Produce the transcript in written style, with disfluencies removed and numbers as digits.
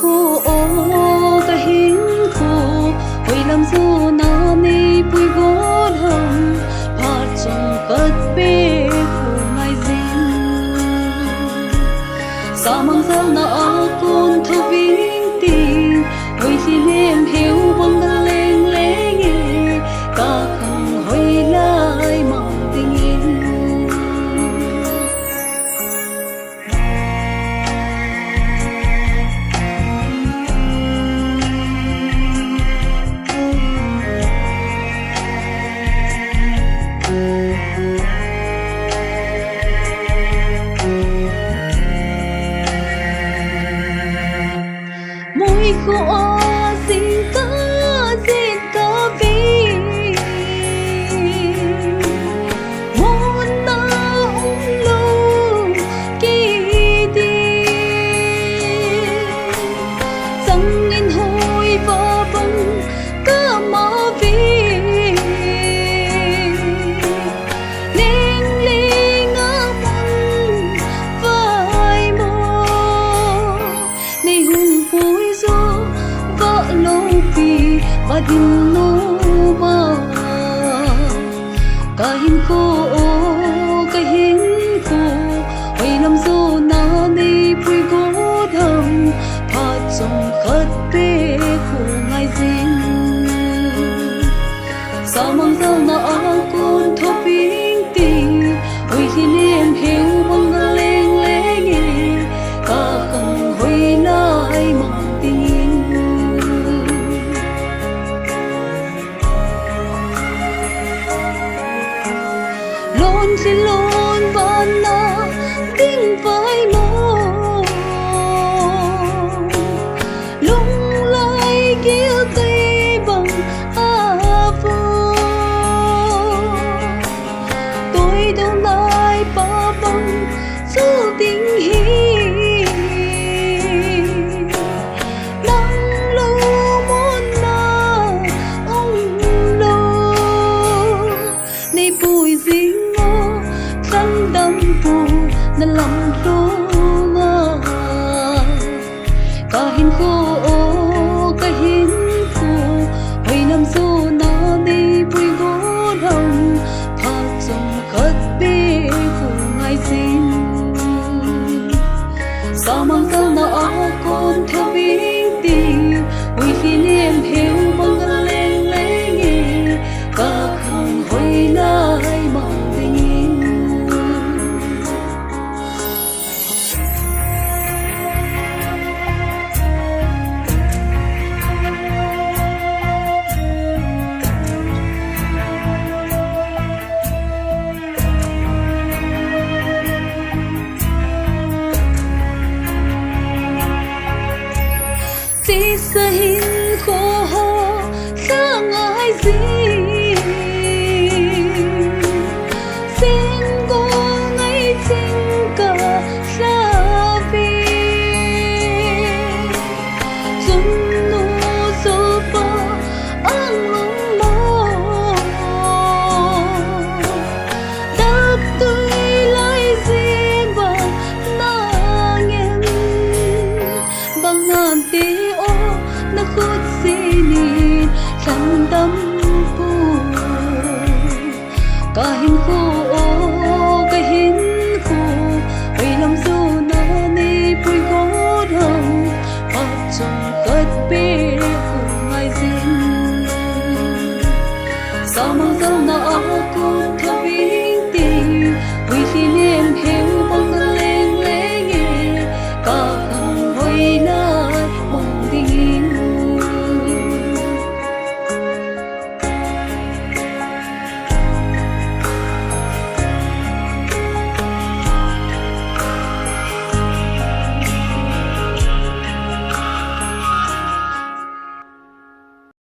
Kahinkho Kahinkho oi lam zo na nei pui god ham phat chung kat pe khu ngai zin samang zal na a kun thu ving ti oi hi lem heu bang da leng leng e ka khang hoi lai mang ting in môi khô xin ca vi muốn na ung lâu kỳ đi rằng in hồi và băng ca ma vi lên lên ngã măng vai mô này hùng vui gió vợ lâu vì và đình nô mà Kahinkho Kahinkho oi lam zo na nei pui god ham phat chung khat pe khu ngai zin samang zal na a kun tho ping ti oi hi lem heu bang leng leng e ka khang hoi lai mang tin lon si lon ban na ding vai mo lung lai kia tây bằng a vô tôi đâu lại ba bằng số tình hi nắng lâu muốn na ông lâu này bụi dính ngô khăn đâm bù nên lòng đô ngờ Kahinkho Kahinkho oi lam zo na nei pui god ham phat chung khat pe khu ngai zin samang zal na a kon tho ving ti oi hi lem heu bang leng leng e ka khang hoi lai mang ting in chỉ sa hin khô ho sang ai gì xin cô ngay chính cả sa vi dung nu so pa ang mong mo đáp tươi lại gì bằng na nghen bằng ngàn tiếng na khut sinin khăn đâm bù Kahinkho Kahinkho oi lam zo na nei pui god ham phat chung kat pe khu ngai zin samang zal na a kun tho